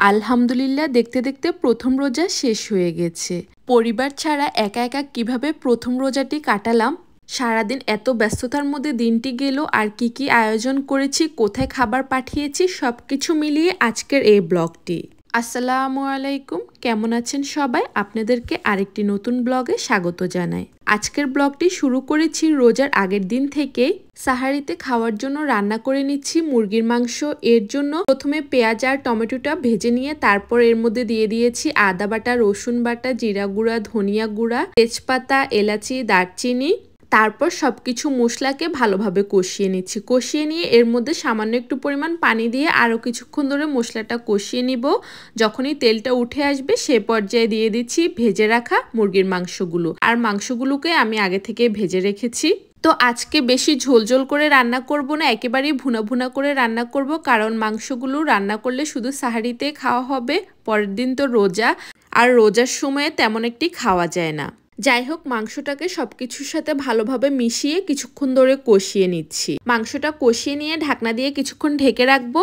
আলহামদুলিল্লাহ দেখতে দেখতে প্রথম রোজা শেষ হয়ে গেছে। পরিবার ছাড়া একা একা কিভাবে প্রথম রোজাটি কাটালাম, সারাদিন এত ব্যস্ততার মধ্যে দিনটি গেল, আর কি আয়োজন করেছি, কোথায় খাবার পাঠিয়েছি, সবকিছু মিলিয়ে আজকের এই ব্লগটি। আসসালামু আলাইকুম, কেমন আছেন সবাই? আপনাদেরকে আরেকটি নতুন ব্লগে স্বাগত জানাই। আজকের ব্লগটি শুরু করেছি রোজার আগের দিন থেকে। সাহারিতে খাওয়ার জন্য রান্না করে নিচ্ছি মুরগির মাংস। এর জন্য প্রথমে পেঁয়াজ আর টমেটোটা ভেজে নিয়ে তারপর এর মধ্যে দিয়ে দিয়েছি আদা বাটা, রসুন বাটা, জিরা গুঁড়া, ধনিয়া গুঁড়া, তেজপাতা, এলাচি, দারচিনি। তারপর সবকিছু মশলাকে ভালোভাবে কষিয়ে নিচ্ছি। কষিয়ে নিয়ে এর মধ্যে সামান্য একটু পরিমাণ পানি দিয়ে আরও কিছুক্ষণ ধরে মশলাটা কষিয়ে নিব। যখনই তেলটা উঠে আসবে সে পর্যায়ে দিয়ে দিচ্ছি ভেজে রাখা মুরগির মাংসগুলো। আর মাংসগুলোকে আমি আগে থেকে ভেজে রেখেছি। তো আজকে বেশি ঝোল করে রান্না করব না, একেবারেই ভুনা ভুনা করে রান্না করব, কারণ মাংসগুলো রান্না করলে শুধু সাহারিতে খাওয়া হবে, পরের দিন তো রোজা, আর রোজার সময়ে তেমন একটি খাওয়া যায় না। যাই হোক, মাংসটাকে সবকিছুর সাথে ভালোভাবে মিশিয়ে কিছুক্ষণ ধরে কষিয়ে নিচ্ছি। মাংসটা কষিয়ে নিয়ে ঢাকনা দিয়ে কিছুক্ষণ ঢেকে রাখবো।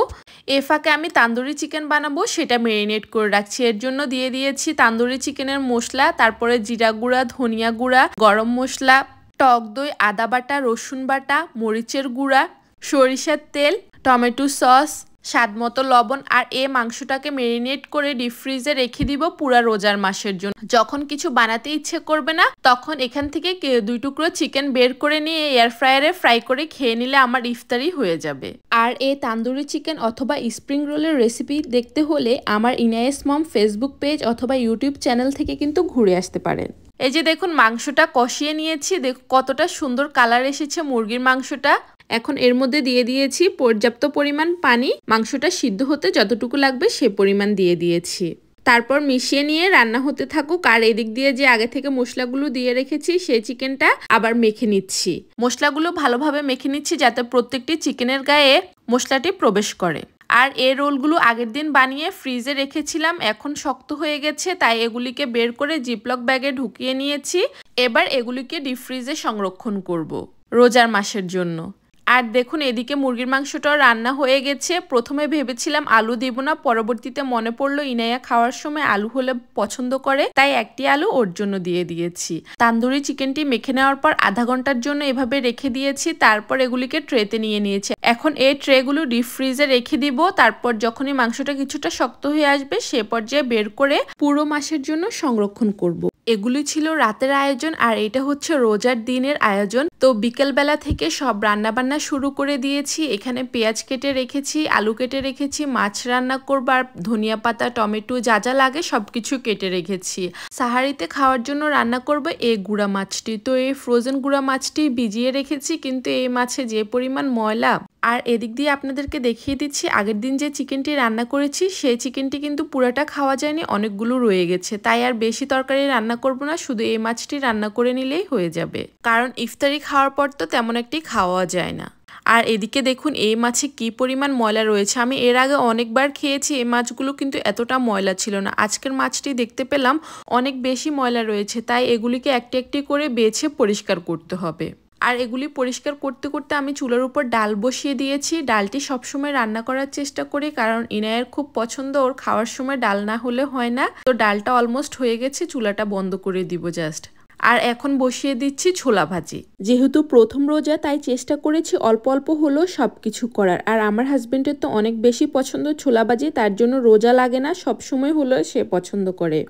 এ ফাঁকে আমি তান্দুরি চিকেন বানাবো, সেটা ম্যারিনেট করে রাখছি। এর জন্য দিয়ে দিয়েছি তান্দুরি চিকেনের মশলা, তারপরে জিরা গুঁড়া, ধনিয়া গুঁড়া, গরম মশলা, টক দই, আদা বাটা, রসুন বাটা, মরিচের গুঁড়া, সরিষার তেল, টমেটো সস, স্বাদ মতো লবণ। আর এই মাংসটাকে ম্যারিনেট করে ডিপ ফ্রিজে রেখে দিব পুরা রোজার মাসের জন্য। যখন কিছু বানাতে ইচ্ছে করবে না, তখন এখান থেকে 2 টুকরো চিকেন বের করে নিয়ে এয়ার ফ্রায়ারে ফ্রাই করে খেয়ে নিলে আমার ইফতারি হয়ে যাবে। আর এই তান্দুরি চিকেন অথবা স্প্রিং রোলের রেসিপি দেখতে হলে আমার ইনায়েস মম ফেসবুক পেজ অথবা ইউটিউব চ্যানেল থেকে কিন্তু ঘুরে আসতে পারেন। এই যে দেখুন, মাংসটা কষিয়ে নিয়েছি, দেখুন কতটা সুন্দর কালার এসেছে মুরগির মাংসটা। এখন এর মধ্যে দিয়ে দিয়েছি পর্যাপ্ত পরিমাণ পানি। মাংসটা সিদ্ধ হতে যতটুকু লাগবে সে পরিমাণ দিয়ে দিয়েছি। তারপর মিশিয়ে নিয়ে রান্না হতে থাকুক। আর এদিক দিয়ে যে আগে থেকে মশলাগুলো দিয়ে রেখেছি সেই চিকেনটা আবার মেখে নিচ্ছি। মশলাগুলো ভালোভাবে মেখে নিচ্ছি যাতে প্রত্যেকটি চিকেনের গায়ে মশলাটি প্রবেশ করে। আর এই রোলগুলো আগের দিন বানিয়ে ফ্রিজে রেখেছিলাম, এখন শক্ত হয়ে গেছে, তাই এগুলিকে বের করে জিপলক ব্যাগে ঢুকিয়ে নিয়েছি। এবার এগুলিকে ডিপ ফ্রিজে সংরক্ষণ করব রোজার মাসের জন্য। আর দেখুন, এদিকে মুরগির মাংসটাও রান্না হয়ে গেছে। প্রথমে ভেবেছিলাম আলু দিব না, পরবর্তীতে মনে পড়লো ইনায়া খাওয়ার সময় আলু হলে পছন্দ করে, তাই একটি আলু ওর জন্য দিয়ে দিয়েছি। তান্দুরি চিকেনটি মেখে নেওয়ার পর আধা ঘন্টার জন্য এভাবে রেখে দিয়েছি। তারপর এগুলিকে ট্রেতে নিয়ে নিয়েছি। এখন এই ট্রেগুলো ডিপ ফ্রিজে রেখে দিব। তারপর যখনই মাংসটা কিছুটা শক্ত হয়ে আসবে সে পর্যায়ে বের করে পুরো মাসের জন্য সংরক্ষণ করব। এগুলি ছিল রাতের আয়োজন, আর এটা হচ্ছে রোজার দিনের আয়োজন। তো বিকেলবেলা থেকে সব রান্না বান্না শুরু করে দিয়েছি। এখানে পেঁয়াজ কেটে রেখেছি, আলু কেটে রেখেছি, মাছ রান্না করব, আর ধনিয়া পাতা, টমেটো যা যা লাগে সবকিছু কেটে রেখেছি। সাহারিতে খাওয়ার জন্য রান্না করব এই গুঁড়া মাছটি। তো এই ফ্রোজেন গুঁড়া মাছটি ভিজিয়ে রেখেছি, কিন্তু এই মাছে যে পরিমাণ ময়লা। আর এদিক দিয়ে আপনাদেরকে দেখিয়ে দিচ্ছি, আগের দিন যে চিকেনটি রান্না করেছি সেই চিকেনটি কিন্তু পুরোটা খাওয়া যায়নি, অনেকগুলো রয়ে গেছে। তাই আর বেশি তরকারি রান্না করব না, শুধু এই মাছটি রান্না করে নিলেই হয়ে যাবে, কারণ ইফতারি খাওয়ার পর তো তেমন একটি খাওয়া যায় না। আর এদিকে দেখুন এই মাছে কি পরিমাণ ময়লা রয়েছে। আমি এর আগে অনেকবার খেয়েছি, এই মাছগুলো কিন্তু এতটা ময়লা ছিল না। আজকের মাছটি দেখতে পেলাম অনেক বেশি ময়লা রয়েছে, তাই এগুলিকে একটি একটি করে বেছে পরিষ্কার করতে হবে। আর এগুলি পরিষ্কার করতে করতে আমি চুলার উপর ডাল বসিয়ে দিয়েছি। ডালটি সবসময় রান্না করার চেষ্টা করি, কারণ ইনায়ের খুব পছন্দ, ওর খাওয়ার সময় ডাল না হলে হয় না। তো ডালটা অলমোস্ট হয়ে গেছে, চুলাটা বন্ধ করে দিব জাস্ট। আর এখন বসিয়ে দিচ্ছি ছোলা ভাজি। যেহেতু প্রথম রোজা, তাই চেষ্টা করেছি অল্প অল্প হলেও সবকিছু করার। আর আমার হাজবেন্ডের তো অনেক বেশি পছন্দ ছোলা ভাজি, তার জন্য রোজা লাগে না, সবসময় হলেও সে পছন্দ করে।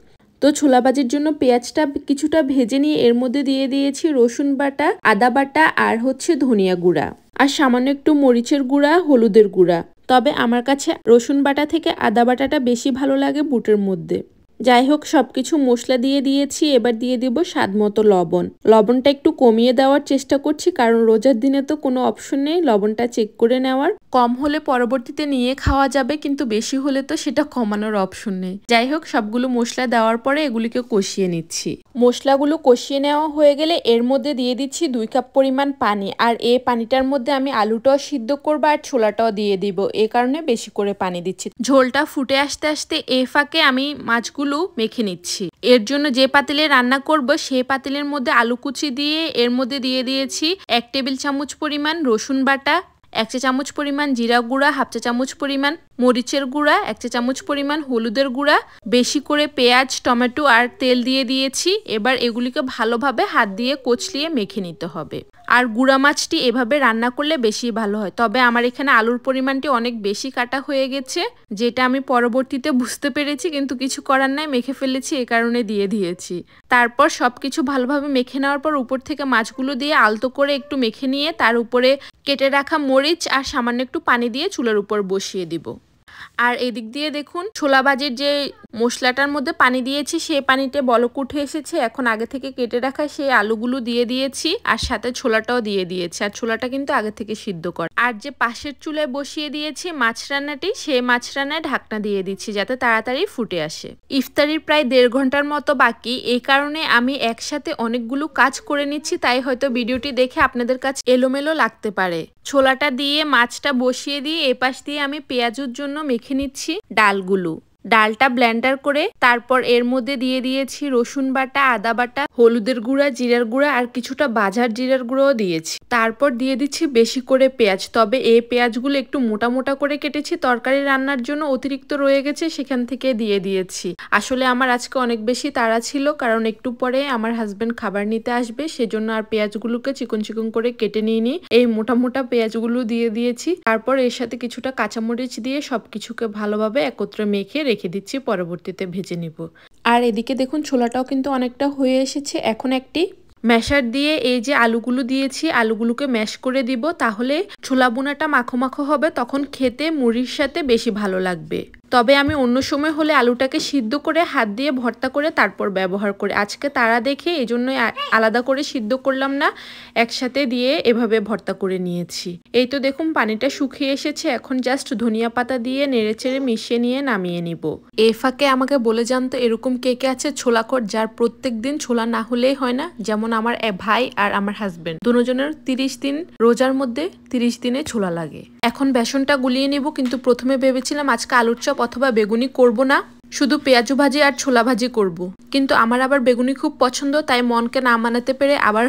তো ছোলা ভাজির জন্য পেঁয়াজটা কিছুটা ভেজে নিয়ে এর মধ্যে দিয়ে দিয়েছি রসুন বাটা, আদা বাটা, আর হচ্ছে ধনিয়া গুঁড়া, আর সামান্য একটু মরিচের গুঁড়া, হলুদের গুঁড়া। তবে আমার কাছে রসুন বাটা থেকে আদা বাটাটা বেশি ভালো লাগে বুটের মধ্যে। যাই হোক, সবকিছু মশলা দিয়ে দিয়েছি। এবার দিয়ে দিব স্বাদ মতো লবণ। লবণটা একটু কমিয়ে দেওয়ার চেষ্টা করছি, কারণ রোজার দিনে তো কোনো অপশন নেই লবণটা চেক করে নেওয়ার। কম হলে পরবর্তীতে নিয়ে খাওয়া যাবে, কিন্তু বেশি হলে তো সেটা কমানোর অপশন নেই। যাই হোক, সবগুলো মশলা দেওয়ার পরে এগুলিকে কষিয়ে নিচ্ছি। মশলাগুলো কষিয়ে নেওয়া হয়ে গেলে এর মধ্যে দিয়ে দিচ্ছি 2 কাপ পরিমাণ পানি। আর এই পানিটার মধ্যে আমি আলুটাও সিদ্ধ করবো আর ছোলাটাও দিয়ে দিব, এই কারণে বেশি করে পানি দিচ্ছি। ঝোলটা ফুটে আসতে আসতে এই ফাঁকে আমি মাছগুলো মেখে নিচ্ছি। এর জন্য যে পাতিলে রান্না করব সেই পাতিলের মধ্যে আলু কুচি দিয়ে এর মধ্যে দিয়ে দিয়েছি 1 টেবিল চামচ পরিমাণ রসুন বাটা, 1 চা চামচ পরিমাণ জিরা গুঁড়া, 1/2 চা চামচ পরিমাণ মরিচের গুঁড়া, 1 চা চামচ পরিমাণ হলুদের গুঁড়া, বেশি করে পেঁয়াজ, টমেটো আর তেল দিয়ে দিয়েছি। এবার এগুলিকে ভালোভাবে হাত দিয়ে কচলিয়ে মেখে নিতে হবে। আর গুঁড়া মাছটি এভাবে রান্না করলে বেশি ভালো হয়। তবে আমার এখানে আলুর পরিমাণটি অনেক বেশি কাটা হয়ে গেছে, যেটা আমি পরবর্তীতে বুঝতে পেরেছি, কিন্তু কিছু করার নাই, মেখে ফেলেছি, এ কারণে দিয়ে দিয়েছি। তারপর সবকিছু ভালোভাবে মেখে নেওয়ার পর উপর থেকে মাছগুলো দিয়ে আলতো করে একটু মেখে নিয়ে তার উপরে কেটে রাখা মরিচ আর সামান্য একটু পানি দিয়ে চুলার উপর বসিয়ে দিব। আর এদিক দিয়ে দেখুন ছোলা ভাজির যে মশলাটার মধ্যে পানি দিয়েছি সেই পানিতে বলক উঠে এসেছে। এখন আগে থেকে কেটে রাখা সেই আলুগুলো দিয়ে দিয়েছি আর সাথে ছোলাটাও দিয়ে দিয়েছি। আর ছোলাটা কিন্তু আগে থেকে সিদ্ধ করা। আর যে পাশের চুলায় বসিয়ে দিয়েছি মাছ রান্নাটি, সেই মাছ রান্নায় ঢাকনা দিয়ে দিচ্ছি যাতে তাড়াতাড়ি ফুটে আসে। ইফতারির প্রায় 1.5 ঘন্টার মতো বাকি, এই কারণে আমি একসাথে অনেকগুলো কাজ করে নিচ্ছি, তাই হয়তো ভিডিওটি দেখে আপনাদের কাছে এলোমেলো লাগতে পারে। ছোলাটা দিয়ে মাছটা বসিয়ে দিয়ে এপাশ দিয়ে আমি পেঁয়াজুর জন্য মেখে নিচ্ছি ডালগুলো। ডালটা ব্লেন্ডার করে তারপর এর মধ্যে দিয়ে দিয়েছি রসুন বাটা, আদা বাটা, হলুদের গুঁড়া, জিরার গুঁড়া আর কিছুটা বাজার জিরার গুঁড়োও দিয়েছি। তারপর দিয়ে দিচ্ছি বেশি করে পেঁয়াজ। তবে এই পেঁয়াজগুলো একটু মোটা মোটা করে কেটেছি, তরকারি রান্নার জন্য অতিরিক্ত রয়ে গেছে সেখান থেকে দিয়ে দিয়েছি। আসলে আমার আজকে অনেক বেশি তাড়া ছিল, কারণ একটু পরে আমার হাজবেন্ড খাবার নিতে আসবে, সেজন্য আর পেঁয়াজগুলোকে চিকন চিকন করে কেটে নিইনি, এই মোটা মোটা পেঁয়াজগুলো দিয়ে দিয়েছি। তারপর এর সাথে কিছুটা কাঁচামরিচ দিয়ে সবকিছুকে ভালোভাবে একত্রে মেখে রেখে দিচ্ছি, পরবর্তীতে ভেজে নিব। আর এদিকে দেখুন ছোলাটাও কিন্তু অনেকটা হয়ে এসেছে। এখন একটি ম্যাশার দিয়ে এই যে আলুগুলো দিয়েছি আলুগুলোকে ম্যাশ করে দিব, তাহলে ছোলা বোনাটা মাখো মাখো হবে, তখন খেতে মুড়ির সাথে বেশি ভালো লাগবে। তবে আমি অন্য সময় হলে আলুটাকে সিদ্ধ করে হাত দিয়ে ভর্তা করে তারপর ব্যবহার করি। আজকে তারা দেখে এই জন্যই আলাদা করে সিদ্ধ করলাম না, একসাথে দিয়ে এভাবে ভর্তা করে নিয়েছি। এই তো দেখুন পানিটা শুকিয়ে এসেছে, এখন জাস্ট ধনিয়া পাতা দিয়ে নেড়েচেড়ে মিশিয়ে নিয়ে নামিয়ে নিব। এই ফাঁকে আমাকে বলে যান তো এরকম কে কে আছে ছোলাখোর, যার প্রত্যেক দিন ছোলা না হলেই হয় না? যেমন আমার ভাই আর আমার হাজবেন্ড, দুজনের 30 দিন রোজার মধ্যে 30 দিনে ছোলা লাগে। এখন বেসনটা গুলিয়ে নিব, কিন্তু প্রথমে ভেবেছিলাম আজকে আলুর চপ অথবা বেগুনি করব না, শুধু পেঁয়াজু ভাজি আর ছোলা ভাজি করব। কিন্তু আমার আবার বেগুনি খুব পছন্দ, তাই মনকে না মানাতে পেরে আবার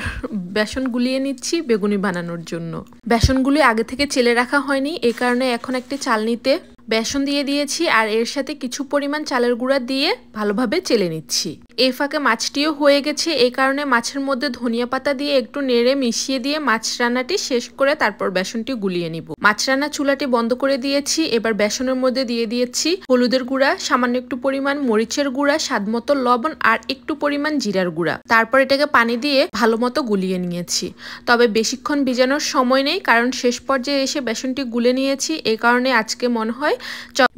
বেসন গুলিয়ে নিচ্ছি বেগুনি বানানোর জন্য। বেসনগুলি আগে থেকে চেলে রাখা হয়নি, এই কারণে এখন একটি চালনিতে বেসন দিয়ে দিয়েছি আর এর সাথে কিছু পরিমাণ চালের গুঁড়া দিয়ে ভালোভাবে চেলে নিচ্ছি। এই ফাঁকে মাছটিও হয়ে গেছে, এই কারণে মাছের মধ্যে ধনিয়া পাতা দিয়ে একটু নেড়ে মিশিয়ে দিয়ে মাছ রান্নাটি শেষ করে তারপর বেসনটি গুলিয়ে নিব। মাছ রান্না চুলাটি বন্ধ করে দিয়েছি। এবার বেসনের মধ্যে দিয়ে দিয়েছি হলুদের গুঁড়া, সামান্য একটু পরিমাণ মরিচের গুঁড়া, স্বাদমতো লবণ আর একটু পরিমাণ জিরার গুঁড়া। তারপর এটাকে পানি দিয়ে ভালো মতো গুলিয়ে নিয়েছি। তবে বেশিক্ষণ ভিজানোর সময় নেই, কারণ শেষ পর্যায়ে এসে বেসনটি গুলে নিয়েছি, এই কারণে আজকে মনে হয়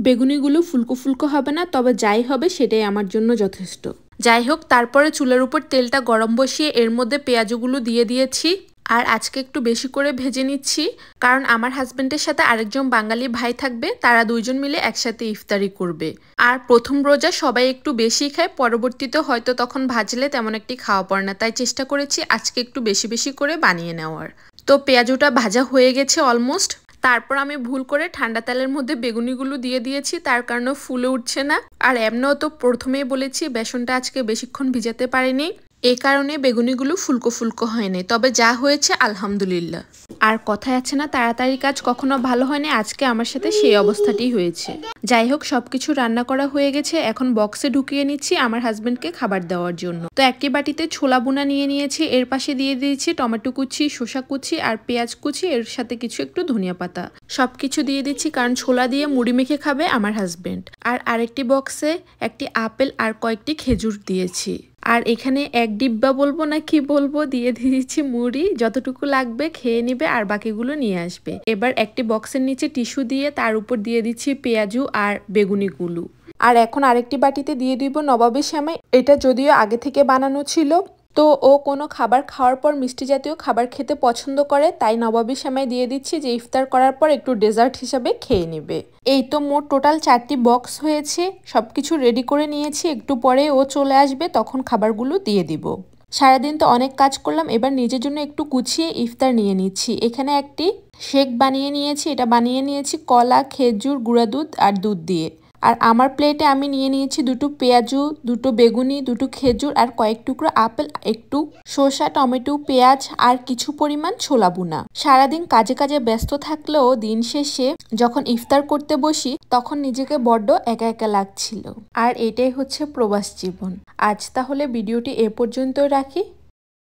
বেগুনিগুলো ফুলকো ফুলকো হবে না, তবে যাই হবে সেটাই আমার জন্য যথেষ্ট। যাই হোক, তারপরে চুলার উপর তেলটা গরম বসিয়ে এর মধ্যে পেঁয়াজগুলো দিয়ে দিয়েছি। আর আজকে একটু বেশি করে ভেজে নিচ্ছি, কারণ আমার হাজবেন্ডের সাথে আরেকজন বাঙালি ভাই থাকবে, তারা দুইজন মিলে একসাথে ইফতারি করবে। আর প্রথম রোজা সবাই একটু বেশি খায়, পরবর্তীতে হয়তো তখন ভাজলে তেমন একটি খাওয়া পড়ে না, তাই চেষ্টা করেছি আজকে একটু বেশি বেশি করে বানিয়ে নেওয়ার। তো পেঁয়াজুটা ভাজা হয়ে গেছে অলমোস্ট। তারপর আমি ভুল করে ঠান্ডা তেলের মধ্যে বেগুনিগুলো দিয়ে দিয়েছি, তার কারণে ফুলে উঠছে না। আর এমনিও তো প্রথমেই বলেছি বেসনটা আজকে বেশিক্ষণ ভিজাতে পারিনি, এই কারণে বেগুনিগুলো ফুলকো ফুলকো হয়নি, তবে যা হয়েছে আলহামদুলিল্লাহ। আর কথায় আছে না তাড়াতাড়ি কাজ কখনো ভালো হয় না, আজকে আমার সাথে সেই অবস্থাটি হয়েছে। যাই হোক, সবকিছু রান্না করা হয়ে গেছে, এখন বক্সে ঢুকিয়ে নিচ্ছি আমার হাজবেন্ডকে খাবার দেওয়ার জন্য। তো একটি বাটিতে ছোলা বোনা নিয়ে নিয়েছি, এর পাশে দিয়ে দিয়েছি টমেটো কুচি, শসা কুচি আর পেঁয়াজ কুচি, এর সাথে কিছু একটু ধনিয়া পাতা, সবকিছু দিয়ে দিচ্ছি, কারণ ছোলা দিয়ে মুড়ি মেখে খাবে আমার হাজবেন্ড। আর আরেকটি বক্সে একটি আপেল আর কয়েকটি খেজুর দিয়েছি। আর এখানে এক ডিব্বা বলবো না কি বলবো, দিয়ে দিয়েছি মুড়ি, যতটুকু লাগবে খেয়ে নিবে আর বাকিগুলো নিয়ে আসবে। এবার একটি বক্সের নিচে টিস্যু দিয়ে তার উপর দিয়ে দিচ্ছি পেঁয়াজু আর বেগুনিগুলো। আর এখন আরেকটি বাটিতে দিয়ে দিব নবাবী সেমাই, এটা যদিও আগে থেকে বানানো ছিল, তো ও কোনো খাবার খাওয়ার পর মিষ্টি জাতীয় খাবার খেতে পছন্দ করে, তাই নবাবী সেমাই দিয়ে দিচ্ছি যে ইফতার করার পর একটু ডেজার্ট হিসাবে খেয়ে নেবে। এই তো মোট টোটাল 4টি বক্স হয়েছে, সবকিছু রেডি করে নিয়েছি, একটু পরে ও চলে আসবে, তখন খাবারগুলো দিয়ে দিব। সারাদিন তো অনেক কাজ করলাম, এবার নিজের জন্য একটু গুছিয়ে ইফতার নিয়ে নিচ্ছি। এখানে একটি শেক বানিয়ে নিয়েছি, এটা বানিয়ে নিয়েছি কলা, খেজুর, গুঁড়া দুধ আর দুধ দিয়ে। আর আমার প্লেটে আমি নিয়ে নিয়েছি দুটো পেঁয়াজু, দুটো বেগুনি, দুটো খেজুর আর কয়েক টুকরো আপেল, একটু শসা, টমেটো, পেঁয়াজ আর কিছু পরিমাণ ছোলা বুনা। সারাদিন কাজে কাজে ব্যস্ত থাকলেও দিন শেষে যখন ইফতার করতে বসি তখন নিজেকে বড্ড একা একা লাগছিল। আর এটাই হচ্ছে প্রবাস জীবন। আজ তাহলে ভিডিওটি এ পর্যন্তই রাখি।